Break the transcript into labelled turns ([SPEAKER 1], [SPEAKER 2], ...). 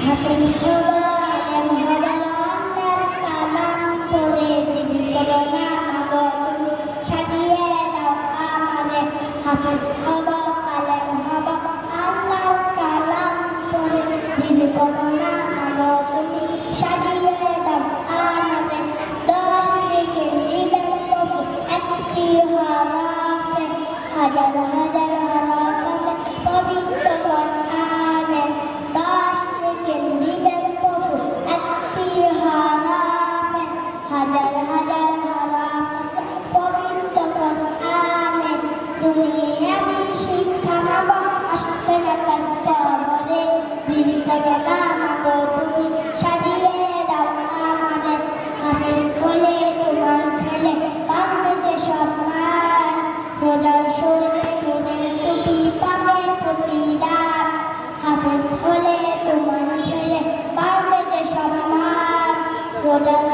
[SPEAKER 1] হাফেজ হবা আলেম হবা আল্লাহর কালাম পড়ে দিল করো না মাগো তুমি সাজিয়ে দাও আমারে হাফেজ হবা আলেম হবা আল্লাহর কালাম পড়ে দিল করো না মাগো তুমি সাজিয়ে দাও আমারে 10 থেকে দিবেন কফু একটি হরফে হাজার হাজার হরফ আছে পবিত্র কোরআনে 10 থেকে দিবেন কফু একটি হরফে হাজার হাজার হরফ আছে পবিত্র কোরআনে দুনিয়াবি শিক্ষা মাগো আসবে না কষ্টরে দিল করো না মাগো তুমি সাজিয়ে দাও আমারে হাফেজ বলে তোমার ছেলে পাবে যে সম্মান রোজার শোনে নুনের টুপি পাবে প্রতিদান হাফেজ হলে তোমার ছেলে পাবে যে সম্মান রোজার